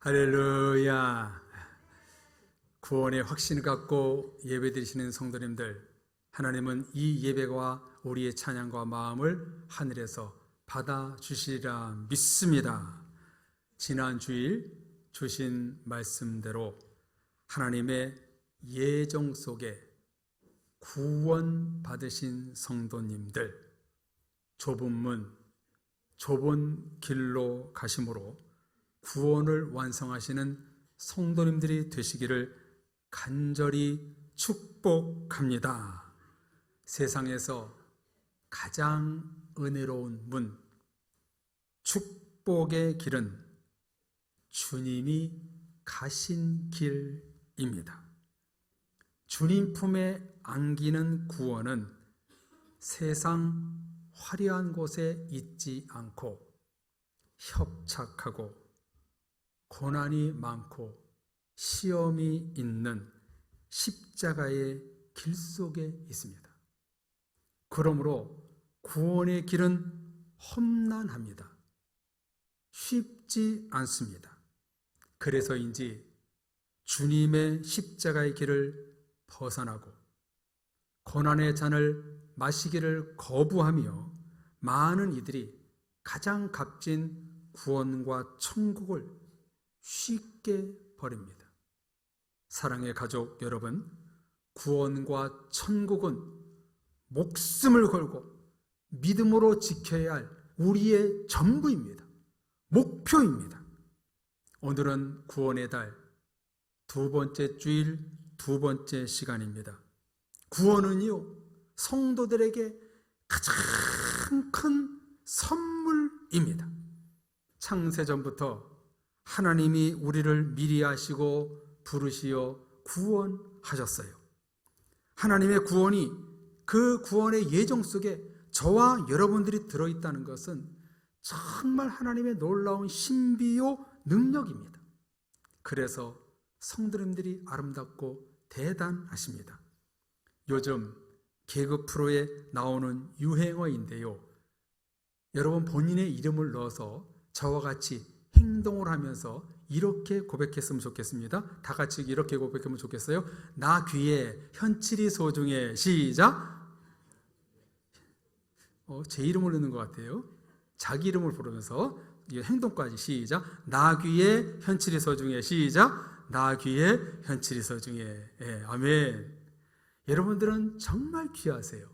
할렐루야. 구원의 확신을 갖고 예배드리시는 성도님들, 하나님은 이 예배와 우리의 찬양과 마음을 하늘에서 받아주시리라 믿습니다. 지난 주일 주신 말씀대로 하나님의 예정 속에 구원 받으신 성도님들, 좁은 문, 좁은 길로 가심으로 구원을 완성하시는 성도님들이 되시기를 간절히 축복합니다. 세상에서 가장 은혜로운 문, 축복의 길은 주님이 가신 길입니다. 주님 품에 안기는 구원은 세상 화려한 곳에 있지 않고 협착하고 고난이 많고 시험이 있는 십자가의 길 속에 있습니다. 그러므로 구원의 길은 험난합니다. 쉽지 않습니다. 그래서인지 주님의 십자가의 길을 벗어나고 고난의 잔을 마시기를 거부하며 많은 이들이 가장 값진 구원과 천국을 쉽게 버립니다. 사랑의 가족 여러분, 구원과 천국은 목숨을 걸고 믿음으로 지켜야 할 우리의 전부입니다. 목표입니다. 오늘은 구원의 달 두 번째 주일 두 번째 시간입니다. 구원은요, 성도들에게 가장 큰 선물입니다. 창세전부터 하나님이 우리를 미리 아시고 부르시어 구원하셨어요. 하나님의 구원이, 그 구원의 예정 속에 저와 여러분들이 들어있다는 것은 정말 하나님의 놀라운 신비요 능력입니다. 그래서 성도님들이 아름답고 대단하십니다. 요즘 개그 프로에 나오는 유행어인데요, 여러분 본인의 이름을 넣어서 저와 같이 행동을 하면서 이렇게 고백했으면 좋겠습니다. 다 같이 이렇게 고백하면 좋겠어요. 나 귀에 현칠이 소중해. 시작. 제 이름을 넣는 것 같아요. 자기 이름을 부르면서 행동까지 시작. 나 귀에 현칠이 소중해. 시작. 나 귀에 현칠이 소중해. 예, 아멘. 여러분들은 정말 귀하세요.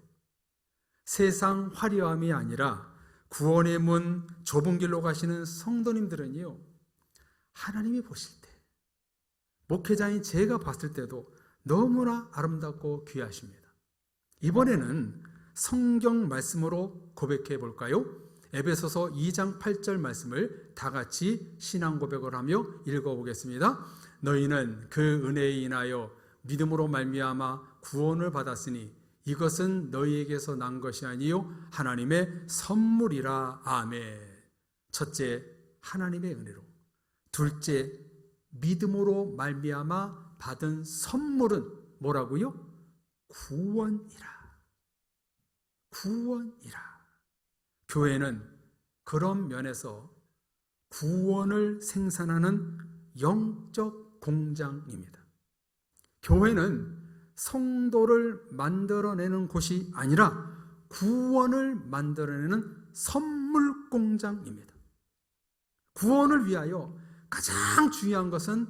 세상 화려함이 아니라 구원의 문 좁은 길로 가시는 성도님들은요, 하나님이 보실 때, 목회자인 제가 봤을 때도 너무나 아름답고 귀하십니다. 이번에는 성경 말씀으로 고백해 볼까요? 에베소서 2장 8절 말씀을 다 같이 신앙 고백을 하며 읽어보겠습니다. 너희는 그 은혜에 인하여 믿음으로 말미암아 구원을 받았으니 이것은 너희에게서 난 것이 아니요 하나님의 선물이라. 아멘. 첫째, 하나님의 은혜로. 둘째, 믿음으로 말미암아 받은 선물은 뭐라고요? 구원이라. 구원이라. 교회는 그런 면에서 구원을 생산하는 영적 공장입니다. 교회는 성도를 만들어내는 곳이 아니라 구원을 만들어내는 선물 공장입니다. 구원을 위하여 가장 중요한 것은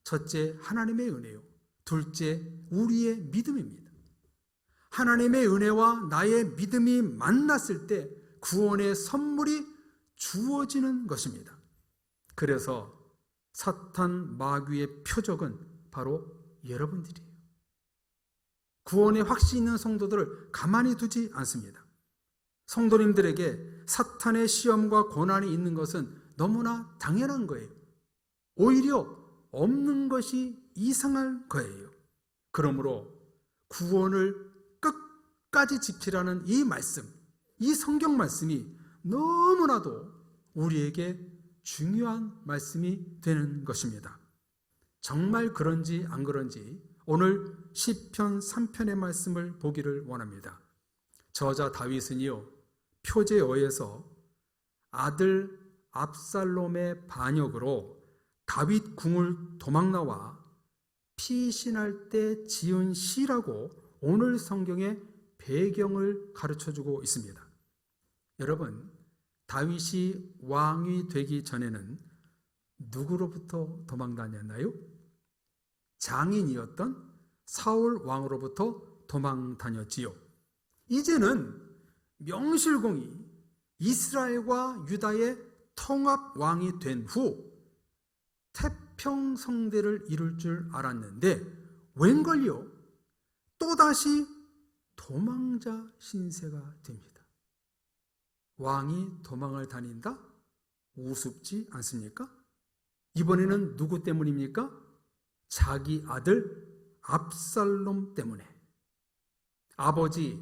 첫째, 하나님의 은혜요. 둘째, 우리의 믿음입니다. 하나님의 은혜와 나의 믿음이 만났을 때 구원의 선물이 주어지는 것입니다. 그래서 사탄 마귀의 표적은 바로 여러분들이에요. 구원의 확신 있는 성도들을 가만히 두지 않습니다. 성도님들에게 사탄의 시험과 고난이 있는 것은 너무나 당연한 거예요. 오히려 없는 것이 이상할 거예요. 그러므로 구원을 끝까지 지키라는 이 말씀, 이 성경 말씀이 너무나도 우리에게 중요한 말씀이 되는 것입니다. 정말 그런지 안 그런지 오늘 시편 3편의 말씀을 보기를 원합니다. 저자 다윗은요, 표제어에서 아들 압살롬의 반역으로 다윗 궁을 도망 나와 피신할 때 지은 시라고 오늘 성경의 배경을 가르쳐주고 있습니다. 여러분, 다윗이 왕이 되기 전에는 누구로부터 도망 다녔나요? 장인이었던 사울 왕으로부터 도망 다녔지요. 이제는 명실공히 이스라엘과 유다의 통합 왕이 된 후 태평성대를 이룰 줄 알았는데 웬걸요? 또다시 도망자 신세가 됩니다. 왕이 도망을 다닌다? 우습지 않습니까? 이번에는 누구 때문입니까? 자기 아들 압살롬 때문에. 아버지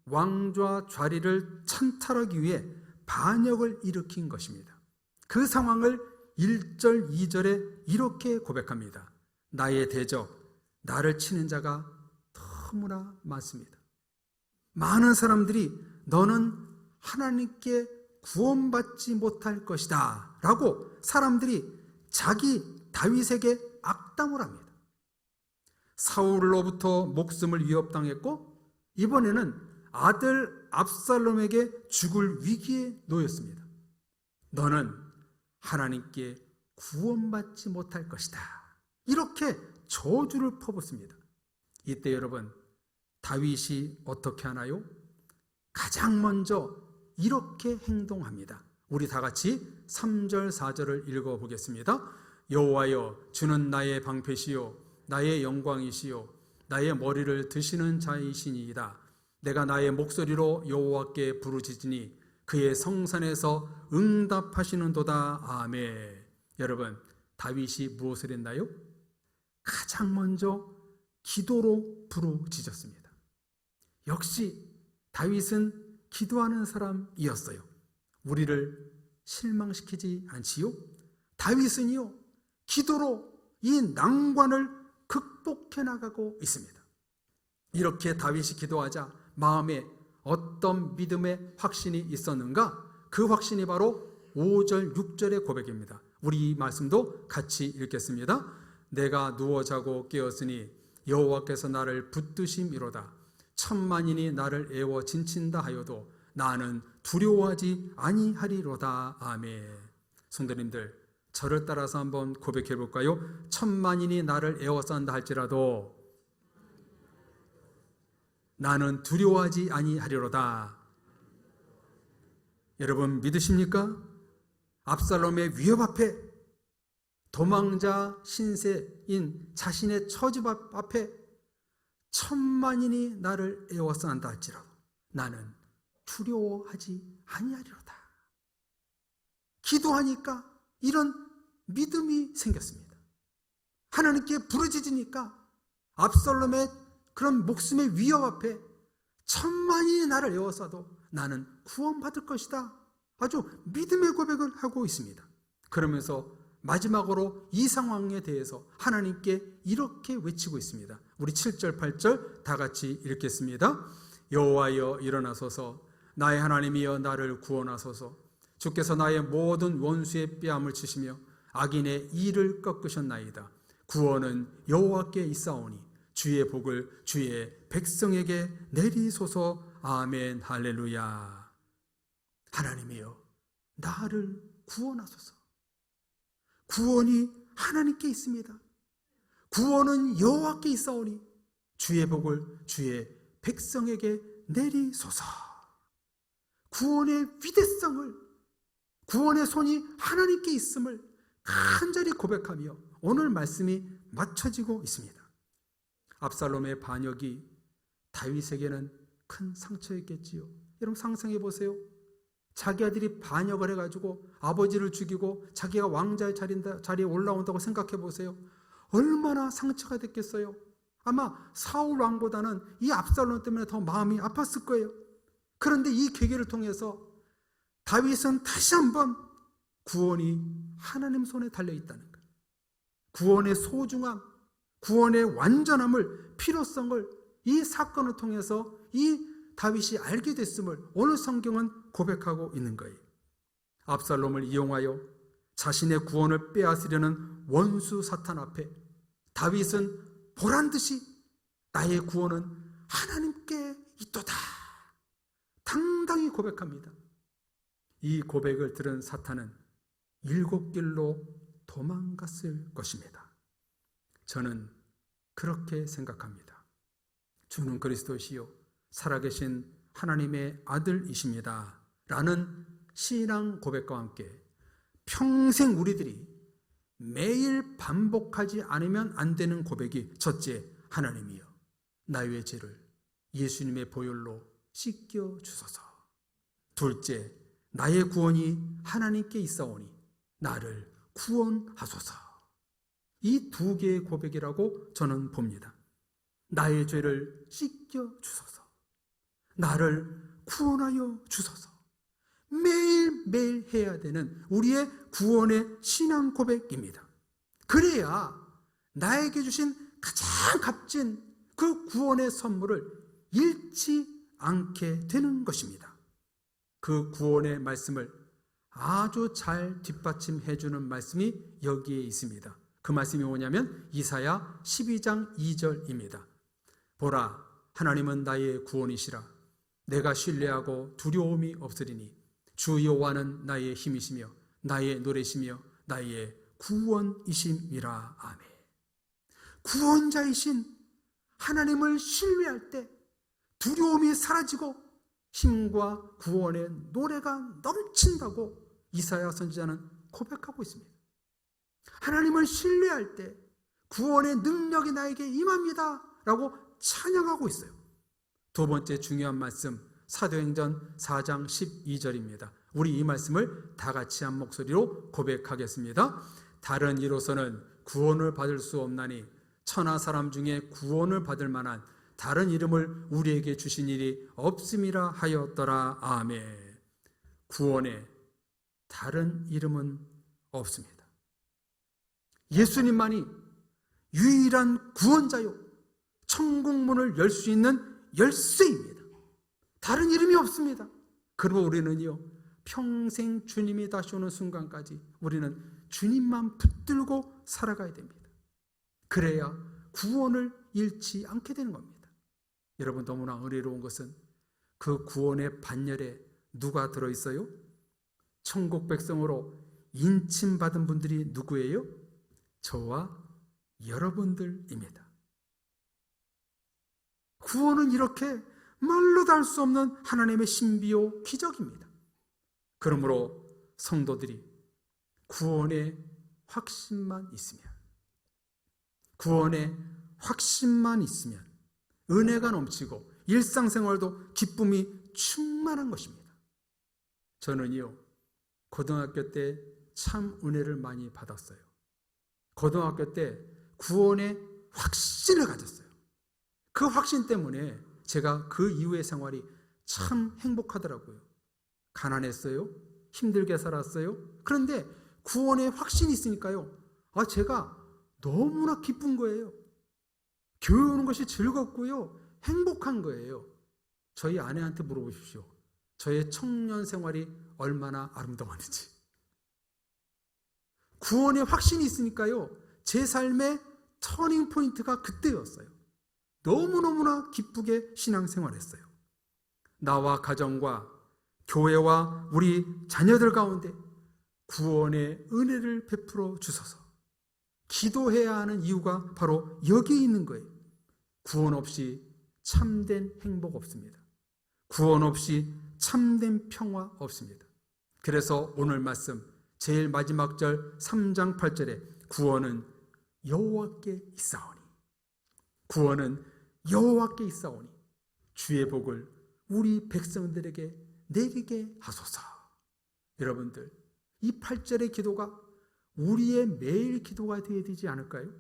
왕좌 자리를 찬탈하기 위해 반역을 일으킨 것입니다. 그 상황을 1절, 2절에 이렇게 고백합니다. 나의 대적, 나를 치는 자가 너무나 많습니다. 많은 사람들이 너는 하나님께 구원받지 못할 것이다 라고 사람들이 자기 다윗에게 악담을 합니다. 사울로부터 목숨을 위협당했고 이번에는 아들 압살롬에게 죽을 위기에 놓였습니다. 너는 하나님께 구원받지 못할 것이다. 이렇게 저주를 퍼붓습니다. 이때 여러분, 다윗이 어떻게 하나요? 가장 먼저 이렇게 행동합니다. 우리 다 같이 3절, 4절을 읽어보겠습니다. 여호와여, 주는 나의 방패시요 나의 영광이시요 나의 머리를 드시는 자이시니이다. 내가 나의 목소리로 여호와께 부르짖으니 그의 성산에서 응답하시는도다. 아멘. 여러분, 다윗이 무엇을 했나요? 가장 먼저 기도로 부르짖었습니다. 역시 다윗은 기도하는 사람이었어요. 우리를 실망시키지 않지요? 다윗은요, 기도로 이 난관을 극복해 나가고 있습니다. 이렇게 다윗이 기도하자 마음에 어떤 믿음의 확신이 있었는가? 그 확신이 바로 5절, 6절의 고백입니다. 우리 이 말씀도 같이 읽겠습니다. 내가 누워 자고 깨었으니 여호와께서 나를 붙드심이로다. 천만인이 나를 애워 진친다 하여도 나는 두려워하지 아니하리로다. 아멘. 성도님들, 저를 따라서 한번 고백해 볼까요? 천만인이 나를 에워싼다 할지라도 나는 두려워하지 아니하리로다. 여러분 믿으십니까? 압살롬의 위협 앞에, 도망자 신세인 자신의 처집 앞에 천만인이 나를 에워싼다 할지라도 나는 두려워하지 아니하리로다. 기도하니까 이런 믿음이 생겼습니다. 하나님께 부르짖으니까 압살롬의 그런 목숨의 위협 앞에 천만인이 나를 에워싸도 나는 구원받을 것이다. 아주 믿음의 고백을 하고 있습니다. 그러면서 마지막으로 이 상황에 대해서 하나님께 이렇게 외치고 있습니다. 우리 7절, 8절 다 같이 읽겠습니다. 여호와여 일어나소서, 나의 하나님이여 나를 구원하소서. 주께서 나의 모든 원수의 뺨을 치시며 악인의 이를 꺾으셨나이다. 구원은 여호와께 있사오니 주의 복을 주의 백성에게 내리소서. 아멘. 할렐루야. 하나님이여 나를 구원하소서. 구원이 하나님께 있습니다. 구원은 여호와께 있사오니 주의 복을 주의 백성에게 내리소서. 구원의 위대성을, 구원의 손이 하나님께 있음을 간절히 고백하며 오늘 말씀이 맞춰지고 있습니다. 압살롬의 반역이 다윗에게는 큰 상처였겠지요. 여러분 상상해 보세요. 자기 아들이 반역을 해가지고 아버지를 죽이고 자기가 왕자의 자리에 올라온다고 생각해 보세요. 얼마나 상처가 됐겠어요. 아마 사울 왕보다는 이 압살롬 때문에 더 마음이 아팠을 거예요. 그런데 이 계기를 통해서 다윗은 다시 한번 구원이 하나님 손에 달려있다는 거예요. 구원의 소중함, 구원의 완전함을, 필요성을 이 사건을 통해서 이 다윗이 알게 됐음을 오늘 성경은 고백하고 있는 거예요. 압살롬을 이용하여 자신의 구원을 빼앗으려는 원수 사탄 앞에 다윗은 보란듯이 나의 구원은 하나님께 있도다 당당히 고백합니다. 이 고백을 들은 사탄은 7길로 도망갔을 것입니다. 저는 그렇게 생각합니다. 주는 그리스도시요 살아계신 하나님의 아들이십니다 라는 신앙 고백과 함께 평생 우리들이 매일 반복하지 않으면 안 되는 고백이, 첫째, 하나님이여 나의 죄를 예수님의 보혈로 씻겨 주소서. 둘째, 나의 구원이 하나님께 있사오니 나를 구원하소서. 이 두 개의 고백이라고 저는 봅니다. 나의 죄를 씻겨 주소서, 나를 구원하여 주소서. 매일매일 해야 되는 우리의 구원의 신앙 고백입니다. 그래야 나에게 주신 가장 값진 그 구원의 선물을 잃지 않게 되는 것입니다. 그 구원의 말씀을 아주 잘 뒷받침해 주는 말씀이 여기에 있습니다. 그 말씀이 뭐냐면 이사야 12장 2절입니다. 보라, 하나님은 나의 구원이시라. 내가 신뢰하고 두려움이 없으리니 주 여호와는 나의 힘이시며 나의 노래시며 나의 구원이심이라. 아멘. 구원자이신 하나님을 신뢰할 때 두려움이 사라지고 힘과 구원의 노래가 넘친다고 이사야 선지자는 고백하고 있습니다. 하나님을 신뢰할 때 구원의 능력이 나에게 임합니다 라고 찬양하고 있어요. 두 번째 중요한 말씀, 사도행전 4장 12절입니다. 우리 이 말씀을 다 같이 한 목소리로 고백하겠습니다. 다른 이로서는 구원을 받을 수 없나니 천하 사람 중에 구원을 받을 만한 다른 이름을 우리에게 주신 일이 없음이라 하였더라. 아멘. 구원에 다른 이름은 없습니다. 예수님만이 유일한 구원자요 천국문을 열 수 있는 열쇠입니다. 다른 이름이 없습니다. 그리고 우리는요 평생 주님이 다시 오는 순간까지 우리는 주님만 붙들고 살아가야 됩니다. 그래야 구원을 잃지 않게 되는 겁니다. 여러분, 너무나 은혜로운 것은 그 구원의 반열에 누가 들어있어요? 천국 백성으로 인침받은 분들이 누구예요? 저와 여러분들입니다. 구원은 이렇게 말로 다 할 수 없는 하나님의 신비요 기적입니다. 그러므로 성도들이 구원의 확신만 있으면, 구원의 확신만 있으면 은혜가 넘치고 일상생활도 기쁨이 충만한 것입니다. 저는요 고등학교 때 참 은혜를 많이 받았어요. 고등학교 때 구원의 확신을 가졌어요. 그 확신 때문에 제가 그 이후의 생활이 참 행복하더라고요. 가난했어요. 힘들게 살았어요. 그런데 구원의 확신이 있으니까요 제가 너무나 기쁜 거예요. 교회 오는 것이 즐겁고요 행복한 거예요. 저희 아내한테 물어보십시오. 저의 청년 생활이 얼마나 아름다웠는지. 구원의 확신이 있으니까요 제 삶의 터닝 포인트가 그때였어요. 너무너무나 기쁘게 신앙생활했어요. 나와 가정과 교회와 우리 자녀들 가운데 구원의 은혜를 베풀어 주소서. 기도해야 하는 이유가 바로 여기에 있는 거예요. 구원 없이 참된 행복 없습니다. 구원 없이 참된 평화 없습니다. 그래서 오늘 말씀 제일 마지막 절 3장 8절에 구원은 여호와께 있사오니, 구원은 여호와께 있사오니 주의 복을 우리 백성들에게 내리게 하소서. 여러분들, 이 8절의 기도가 우리의 매일 기도가 되어야 되지 않을까요?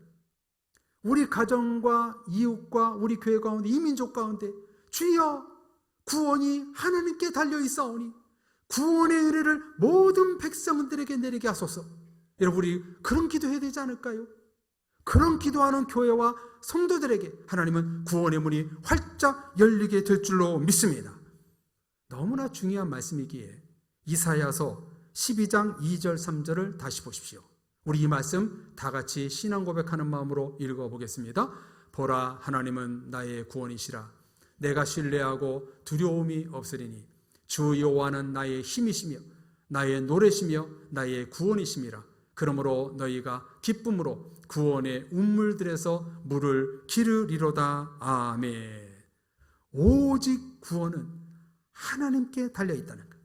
우리 가정과 이웃과 우리 교회 가운데 이 민족 가운데 주여 구원이 하나님께 달려 있사오니 구원의 은혜를 모든 백성들에게 내리게 하소서. 여러분, 우리 그런 기도해야 되지 않을까요? 그런 기도하는 교회와 성도들에게 하나님은 구원의 문이 활짝 열리게 될 줄로 믿습니다. 너무나 중요한 말씀이기에 이사야서 12장 2절 3절을 다시 보십시오. 우리 이 말씀 다 같이 신앙 고백하는 마음으로 읽어보겠습니다. 보라, 하나님은 나의 구원이시라. 내가 신뢰하고 두려움이 없으리니 주 여호와는 나의 힘이시며 나의 노래시며 나의 구원이심이라. 그러므로 너희가 기쁨으로 구원의 운물들에서 물을 기르리로다. 아멘. 오직 구원은 하나님께 달려있다는 것.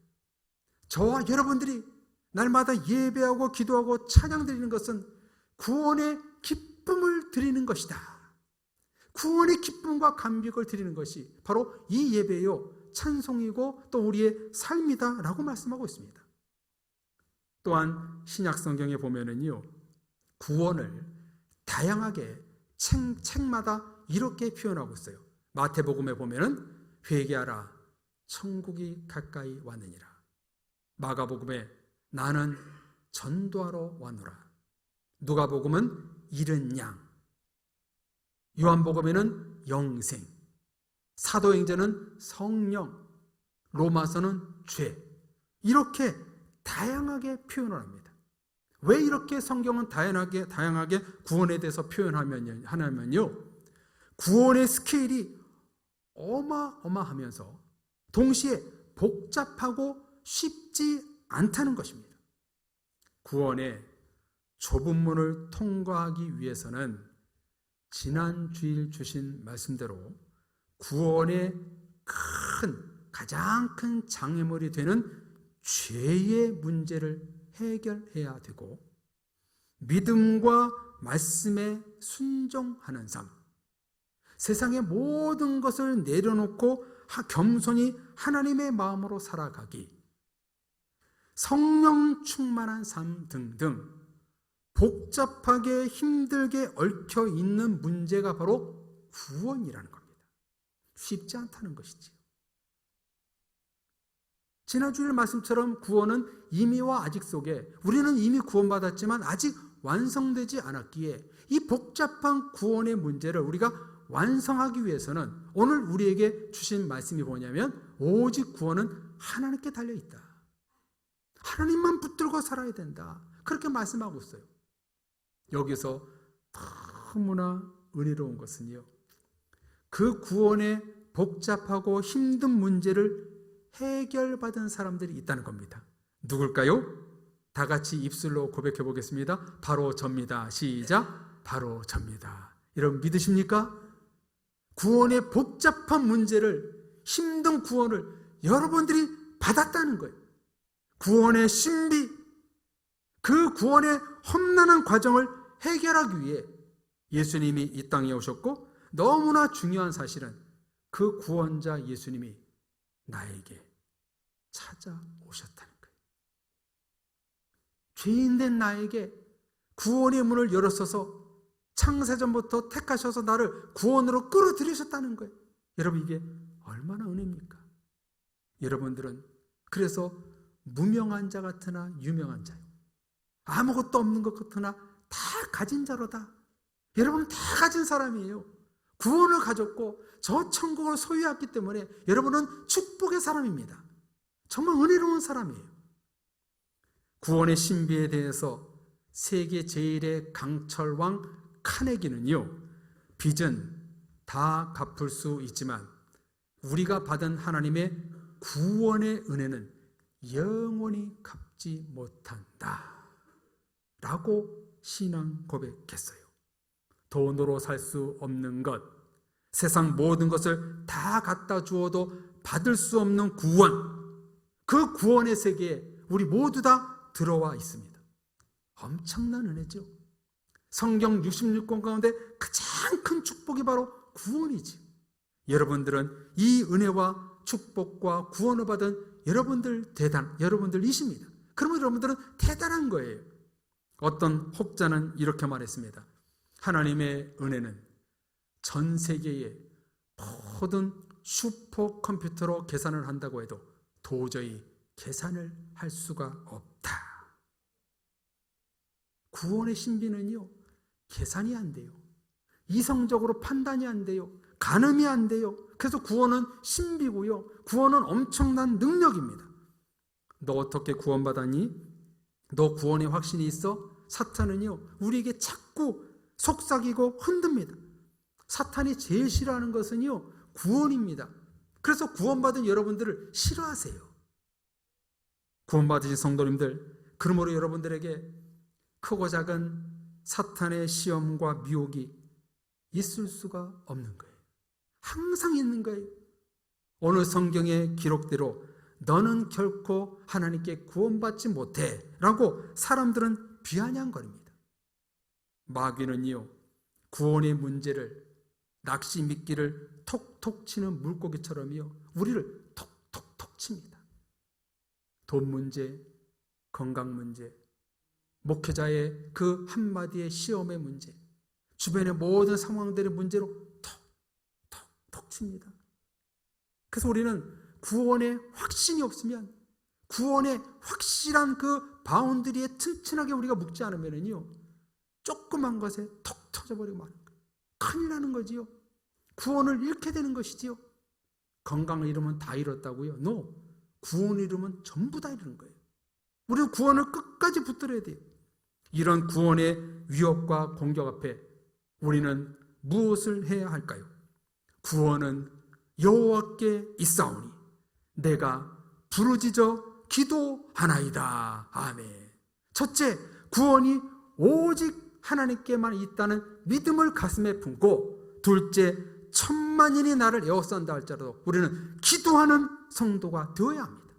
저와 여러분들이 날마다 예배하고 기도하고 찬양드리는 것은 구원의 기쁨을 드리는 것이다. 구원의 기쁨과 감격을 드리는 것이 바로 이 예배요, 찬송이고 또 우리의 삶이다 라고 말씀하고 있습니다. 또한 신약 성경에 보면은요, 구원을 다양하게 책마다 이렇게 표현하고 있어요. 마태복음에 보면은 회개하라, 천국이 가까이 왔느니라. 마가복음에 나는 전도하러 왔노라. 누가복음은 잃은 양, 요한복음에는 영생, 사도행전은 성령, 로마서는 죄, 이렇게 다양하게 표현을 합니다. 왜 이렇게 성경은 다양하게 구원에 대해서 표현하냐면요, 구원의 스케일이 어마어마하면서 동시에 복잡하고 쉽지 않다는 것입니다. 구원의 좁은 문을 통과하기 위해서는 지난 주일 주신 말씀대로 구원의 가장 큰 장애물이 되는 죄의 문제를 해결해야 되고, 믿음과 말씀에 순종하는 삶, 세상의 모든 것을 내려놓고 겸손히 하나님의 마음으로 살아가기, 성령 충만한 삶 등등 복잡하게 힘들게 얽혀 있는 문제가 바로 구원이라는 겁니다. 쉽지 않다는 것이지요. 지난 주일 말씀처럼 구원은 이미와 아직 속에, 우리는 이미 구원받았지만 아직 완성되지 않았기에 이 복잡한 구원의 문제를 우리가 완성하기 위해서는 오늘 우리에게 주신 말씀이 뭐냐면, 오직 구원은 하나님께 달려있다. 하나님만 붙들고 살아야 된다. 그렇게 말씀하고 있어요. 여기서 너무나 은혜로운 것은요, 그 구원의 복잡하고 힘든 문제를 해결받은 사람들이 있다는 겁니다. 누굴까요? 다 같이 입술로 고백해 보겠습니다. 바로 접니다. 시작. 바로 접니다. 여러분 믿으십니까? 구원의 복잡한 문제를, 힘든 구원을 여러분들이 받았다는 거예요. 구원의 신비, 그 구원의 험난한 과정을 해결하기 위해 예수님이 이 땅에 오셨고, 너무나 중요한 사실은 그 구원자 예수님이 나에게 찾아오셨다는 거예요. 죄인된 나에게 구원의 문을 열어서서 창세전부터 택하셔서 나를 구원으로 끌어들이셨다는 거예요. 여러분, 이게 얼마나 은혜입니까? 여러분들은 그래서 무명한 자 같으나 유명한 자요, 아무것도 없는 것 같으나 다 가진 자로다. 여러분 다 가진 사람이에요. 구원을 가졌고 저 천국을 소유했기 때문에 여러분은 축복의 사람입니다. 정말 은혜로운 사람이에요. 구원의 신비에 대해서 세계 제1의 강철왕 카네기는요, 빚은 다 갚을 수 있지만 우리가 받은 하나님의 구원의 은혜는 영원히 갚지 못한다 라고 신앙 고백했어요. 돈으로 살 수 없는 것, 세상 모든 것을 다 갖다 주어도 받을 수 없는 구원, 그 구원의 세계에 우리 모두 다 들어와 있습니다. 엄청난 은혜죠. 성경 66권 가운데 가장 큰 축복이 바로 구원이지. 여러분들은 이 은혜와 축복과 구원을 받은 여러분들이십니다. 그러면 여러분들은 대단한 거예요. 어떤 혹자는 이렇게 말했습니다. 하나님의 은혜는 전 세계의 모든 슈퍼컴퓨터로 계산을 한다고 해도 도저히 계산을 할 수가 없다. 구원의 신비는요, 계산이 안 돼요. 이성적으로 판단이 안 돼요. 가늠이 안 돼요. 그래서 구원은 신비고요, 구원은 엄청난 능력입니다. 너 어떻게 구원받았니? 너 구원의 확신이 있어? 사탄은요, 우리에게 자꾸 속삭이고 흔듭니다. 사탄이 제일 싫어하는 것은요, 구원입니다. 그래서 구원받은 여러분들을 싫어하세요. 구원받으신 성도님들, 그러므로 여러분들에게 크고 작은 사탄의 시험과 미혹이 있을 수가 없는 거예요. 항상 있는 거예요. 오늘 성경의 기록대로 너는 결코 하나님께 구원받지 못해 라고 사람들은 비아냥거립니다. 마귀는요, 구원의 문제를 낚시 미끼를 톡톡 치는 물고기처럼요, 우리를 톡톡톡 칩니다. 돈 문제, 건강 문제, 목회자의 그 한마디의 시험의 문제, 주변의 모든 상황들의 문제로 톡톡톡 칩니다. 그래서 우리는 구원의 확신이 없으면, 구원의 확실한 그 바운드리에 튼튼하게 우리가 묶지 않으면요, 조그만 것에 톡 터져버리고 마는 거예요. 큰일 나는 거지요. 구원을 잃게 되는 것이지요. 건강을 잃으면 다 잃었다고요? No. 구원을 잃으면 전부 다 잃는 거예요. 우리는 구원을 끝까지 붙들어야 돼요. 이런 구원의 위협과 공격 앞에 우리는 무엇을 해야 할까요? 구원은 여호와께 있사오니 내가 부르짖어 기도하나이다. 아멘. 첫째, 구원이 오직 하나님께만 있다는 믿음을 가슴에 품고, 둘째, 천만인이 나를 에워싼다 할지라도 우리는 기도하는 성도가 되어야 합니다.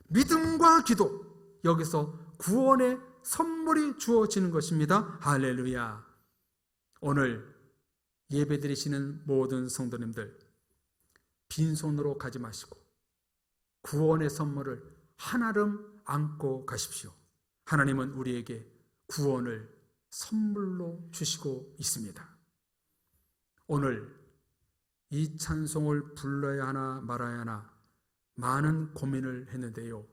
믿음과 기도, 여기서 구원의 선물이 주어지는 것입니다. 할렐루야. 오늘 예배드리시는 모든 성도님들, 빈손으로 가지 마시고 구원의 선물을 한아름 안고 가십시오. 하나님은 우리에게 구원을 선물로 주시고 있습니다. 오늘 이 찬송을 불러야 하나 말아야 하나 많은 고민을 했는데요,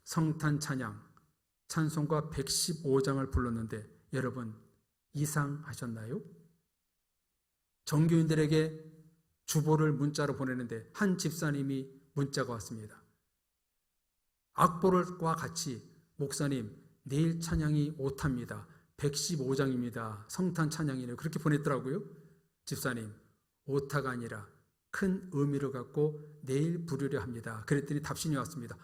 성탄 찬양, 찬송가 115장을 불렀는데 여러분 이상하셨나요? 정교인들에게 주보를 문자로 보내는데 한 집사님이 문자가 왔습니다. 악보를과 같이 목사님 내일 찬양이 오타입니다. 115장입니다. 성탄 찬양이네요. 그렇게 보냈더라고요. 집사님, 오타가 아니라 큰 의미를 갖고 내일 부르려 합니다. 그랬더니 답신이 왔습니다.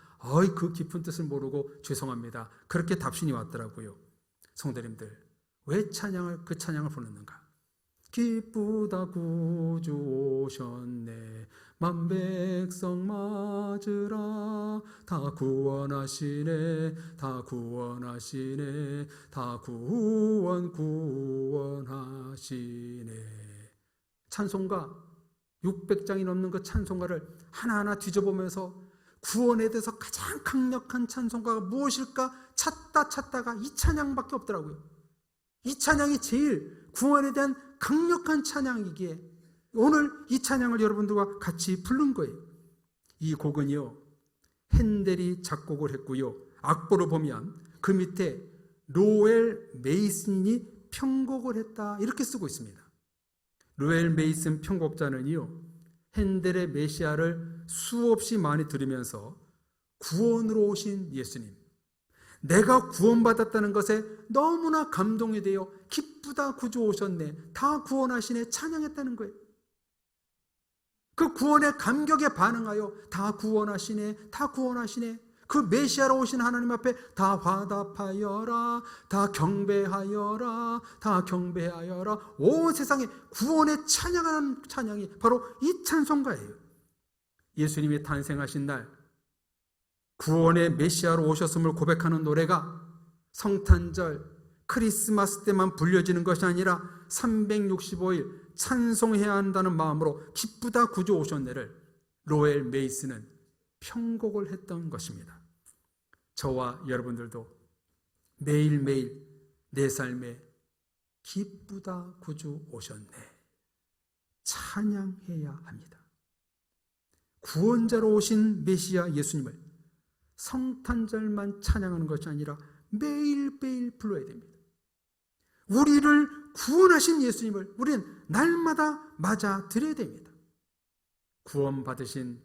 그 깊은 뜻을 모르고 죄송합니다. 그렇게 답신이 왔더라고요. 성도님들, 왜 그 찬양을 부르는가? 기쁘다 구주 오셨네, 만백성 맞으라, 다 구원하시네, 다 구원하시네, 다 구원하시네. 찬송가 600장이 넘는 그 찬송가를 하나하나 뒤져보면서 구원에 대해서 가장 강력한 찬송가가 무엇일까 찾다가 이 찬양밖에 없더라고요. 이 찬양이 제일 구원에 대한 강력한 찬양이기에 오늘 이 찬양을 여러분들과 같이 부른 거예요. 이 곡은요, 핸델이 작곡을 했고요, 악보를 보면 그 밑에 로엘 메이슨이 편곡을 했다 이렇게 쓰고 있습니다. 로엘 메이슨 편곡자는요, 핸델의 메시아를 수없이 많이 들으면서 구원으로 오신 예수님, 내가 구원받았다는 것에 너무나 감동이 되어 기쁘다 구주 오셨네, 다 구원하시네 찬양했다는 거예요. 그 구원의 감격에 반응하여 다 구원하시네, 다 구원하시네, 그 메시아로 오신 하나님 앞에 다 화답하여라, 다 경배하여라, 다 경배하여라. 온 세상에 구원에 찬양하는 찬양이 바로 이 찬송가예요. 예수님이 탄생하신 날 구원의 메시아로 오셨음을 고백하는 노래가 성탄절, 크리스마스 때만 불려지는 것이 아니라 365일 찬송해야 한다는 마음으로 기쁘다 구주 오셨네를 로엘 메이슨은 편곡을 했던 것입니다. 저와 여러분들도 매일매일 내 삶에 기쁘다 구주 오셨네 찬양해야 합니다. 구원자로 오신 메시아 예수님을 성탄절만 찬양하는 것이 아니라 매일매일 불러야 됩니다. 우리를 구원하신 예수님을 우리는 날마다 맞아 드려야 됩니다. 구원받으신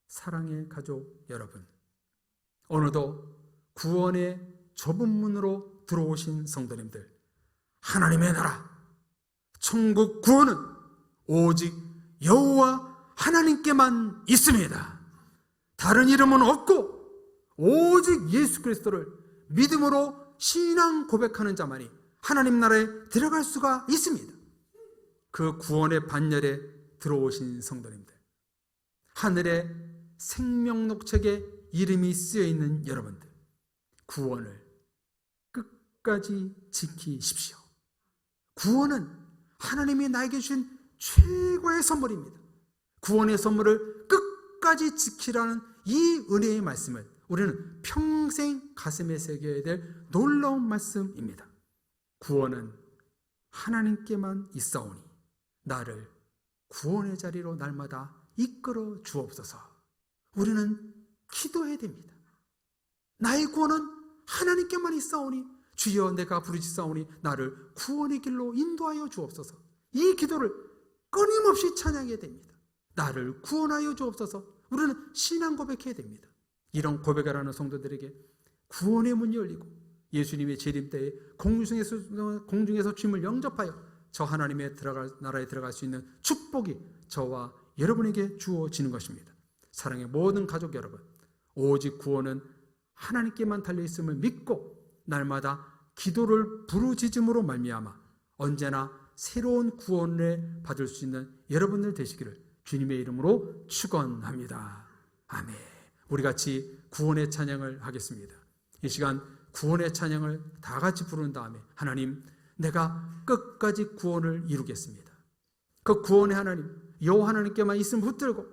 사랑의 가족 여러분, 오늘도 구원의 좁은 문으로 들어오신 성도님들, 하나님의 나라, 천국 구원은 오직 여호와 하나님께만 있습니다. 다른 이름은 없고 오직 예수 그리스도를 믿음으로 신앙 고백하는 자만이 하나님 나라에 들어갈 수가 있습니다. 그 구원의 반열에 들어오신 성도님들, 하늘의 생명록책에 이름이 쓰여 있는 여러분들, 구원을 끝까지 지키십시오. 구원은 하나님이 나에게 주신 최고의 선물입니다. 구원의 선물을 끝까지 지키라는 이 은혜의 말씀을 우리는 평생 가슴에 새겨야 될 놀라운 말씀입니다. 구원은 하나님께만 있사오니 나를 구원의 자리로 날마다 이끌어 주옵소서. 우리는 기도해야 됩니다. 나의 구원은 하나님께만 있사오니 주여 내가 부르짖사오니 나를 구원의 길로 인도하여 주옵소서. 이 기도를 끊임없이 찬양해야 됩니다. 나를 구원하여 주옵소서. 우리는 신앙 고백해야 됩니다. 이런 고백을 하는 성도들에게 구원의 문이 열리고 예수님의 재림 때에 공중에서 주님을 영접하여 저 하나님의 나라에 들어갈 수 있는 축복이 저와 여러분에게 주어지는 것입니다. 사랑의 모든 가족 여러분, 오직 구원은 하나님께만 달려있음을 믿고 날마다 기도를 부르짖음으로 말미암아 언제나 새로운 구원을 받을 수 있는 여러분들 되시기를 주님의 이름으로 축원합니다. 아멘. 우리 같이 구원의 찬양을 하겠습니다. 이 시간 구원의 찬양을 다 같이 부른 다음에 하나님, 내가 끝까지 구원을 이루겠습니다. 그 구원의 하나님, 여호와 하나님께만 있음을 붙들고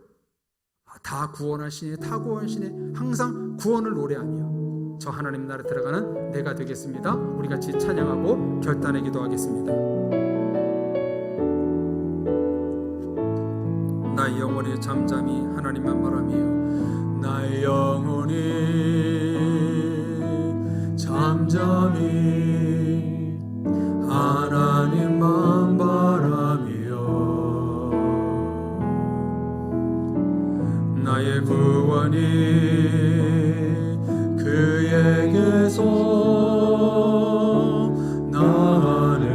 다 구원하시네, 다 구원하시네, 항상 구원을 노래하며 저 하나님 나라 들어가는 내가 되겠습니다. 우리 같이 찬양하고 결단의 기도하겠습니다. 나의 영혼이 잠잠히 하나님만 바라며, 나의 영혼이 잠잠히 하나님만 바라며, 나의 구원이 그에게서 나는도다.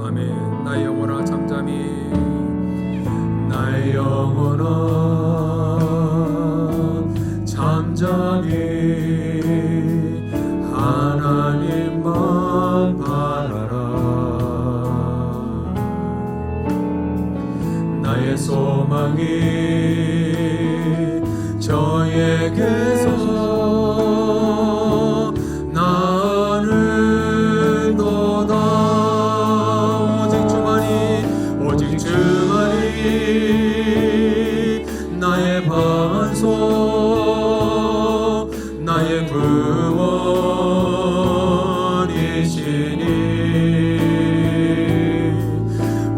아멘. 나의 영혼아 잠잠히, 나의 영혼아 잠잠히 하나님만 바라라. 나의 소망이 저에게서 나는도다. 오직 주만이, 오직 주만이 나의 반석, 나의 구원이시니,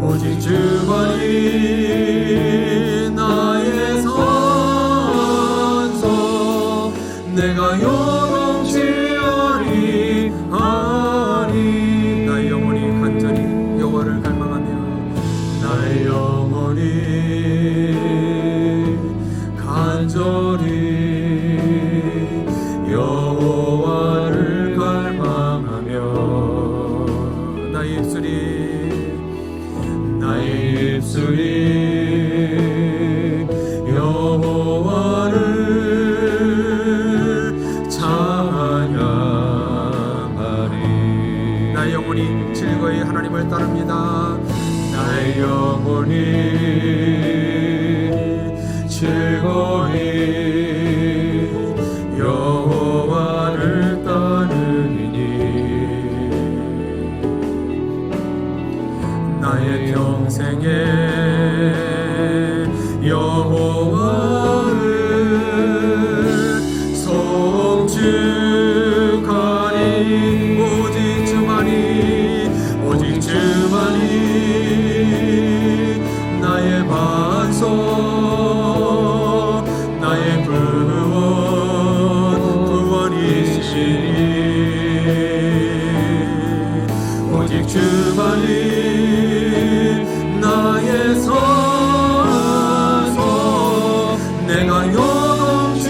오직 주만이 나의 산성, 내가 요동치리하리. 나의 영혼이 간절히 여호와를 갈망하며, 나의 영혼이 간절히 여호와를 갈망하며, 나의 입술이 여호와를 찬양하리. 나의 영혼이 즐거이 하나님을 따릅니다. 나의 영혼이 즐거이 여호와를 따르리니, 나의 평생에 여호와를 송축하리. 오직 주만이, 오직 주만이 나의 반석, 나의 구원이시니, 오직 주만이 나의 선서, 내가 요동치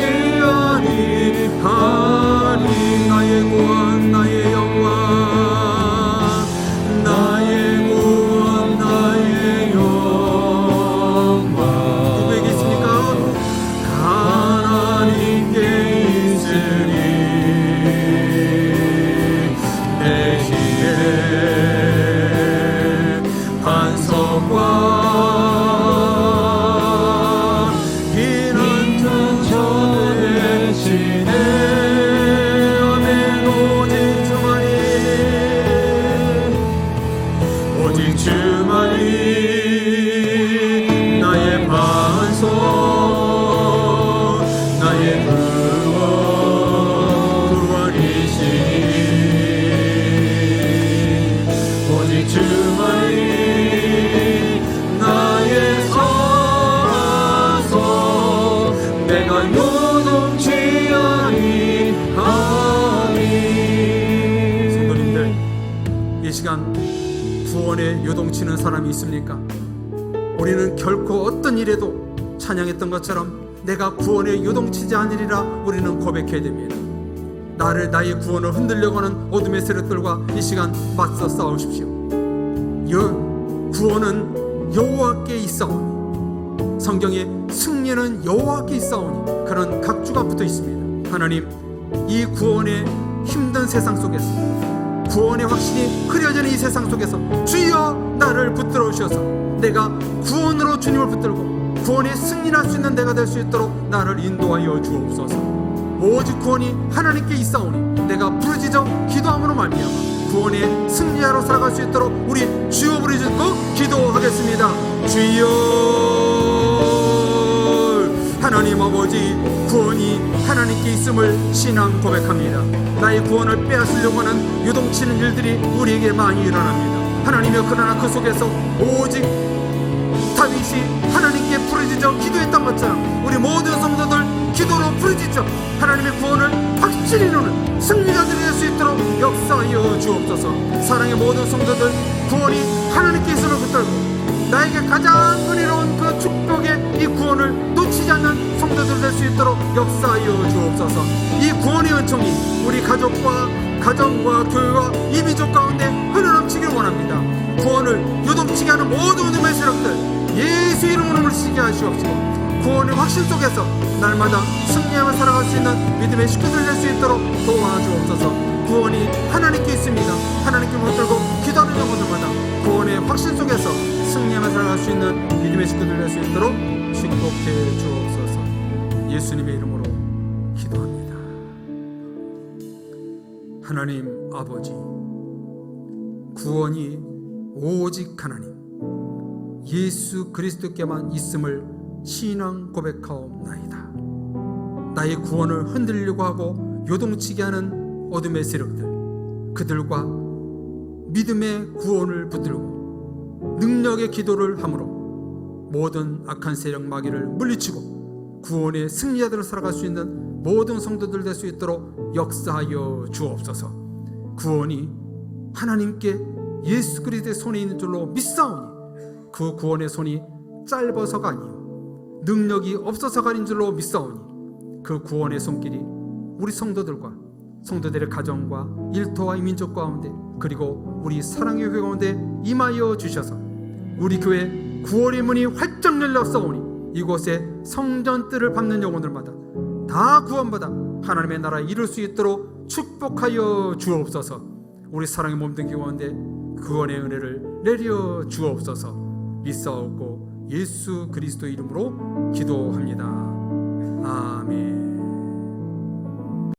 구속과 기는 전해지네. 아멘. 오직 주만이, 오직 주만이 나의 반석, 나의 구원이시니. 오직 주만이 나의 반석, 내가 요동치 아니하리. 성도님들, 이 시간 구원에 요동치는 사람이 있습니까? 우리는 결코 어떤 일에도 찬양했던 것처럼 내가 구원에 요동치지 않으리라 우리는 고백해야 됩니다. 나의 구원을 흔들려고 하는 어둠의 세력들과 이 시간 맞서 싸우십시오. 구원은 여호와께 있사오니, 성경에 승리는 여호와께 있사오니 그런 각주가 붙어 있습니다. 하나님, 이 구원의 힘든 세상 속에서, 구원의 확신이 흐려지는 이 세상 속에서 주여 나를 붙들어 주셔서 내가 구원으로 주님을 붙들고 구원에 승리할 수 있는 내가 될 수 있도록 나를 인도하여 주옵소서. 오직 구원이 하나님께 있사오니 내가 부르짖어 기도함으로 말미암아 구원의 승리자로 살아갈 수 있도록 우리 주여 부르짖고 기도하겠습니다. 주여. 하나님 아버지, 구원이 하나님께 있음을 신앙 고백합니다. 나의 구원을 빼앗으려고 하는 요동치는 일들이 우리에게 많이 일어납니다. 하나님이여, 그러나 그 속에서 오직 다윗이 하나님께 부르짖어 기도했던 것처럼 우리 모든 성도들 기도로 부르짖어 하나님의 구원을 확실히 이루는 승리자들이 될 수 있도록 역사하여 주옵소서. 사랑의 모든 성도들, 구원이 하나님께 있음을 붙들고 나에게 가장 은혜로운 그 축복의 이 구원을 놓치지 않는 성도들 될 수 있도록 역사하여 주옵소서. 이 구원의 은총이 우리 가족과 가정과 교회와 이 민족 가운데 흘러넘치길 원합니다. 구원을 요동치게 하는 모든 어둠의 세력들 예수 이름으로 물리치게 하시옵시고, 구원의 확신 속에서 날마다 승리하며 살아갈 수 있는 믿음의 식구들 될 수 있도록 도와주옵소서. 구원이 하나님께 있습니다. 하나님께 붙들고 기도하는 영혼들마다 구원의 확신 속에서 승리하며 살아갈 수 있는 믿음의 식구들 될 수 있도록 축복해 주옵소서. 예수님의 이름으로 기도합니다. 하나님 아버지, 구원이 오직 하나님 예수 그리스도께만 있음을 신앙 고백하옵나이다. 나의 구원을 흔들려고 하고 요동치게 하는 어둠의 세력들, 그들과 믿음의 구원을 붙들고 능력의 기도를 함으로 모든 악한 세력 마귀를 물리치고 구원의 승리자들을 살아갈 수 있는 모든 성도들 될 수 있도록 역사하여 주옵소서. 구원이 하나님께 예수 그리스도의 손에 있는 줄로 믿사오니 그 구원의 손이 짧아서가 아니요 능력이 없어서가 아닌 줄로 믿사오니 그 구원의 손길이 우리 성도들과 성도들의 가정과 일터와 이 민족 가운데 그리고 우리 사랑의 교회 가운데 임하여 주셔서 우리 교회 구원의 문이 활짝 열렸사오니 이곳에 성전뜰을 밟는 영혼들마다 다 구원받아 하나님의 나라에 이룰 수 있도록 축복하여 주옵소서. 우리 사랑의 몸된 가운데 구원의 은혜를 내려 주옵소서. 믿사옵고 예수 그리스도 이름으로 기도합니다. 아멘.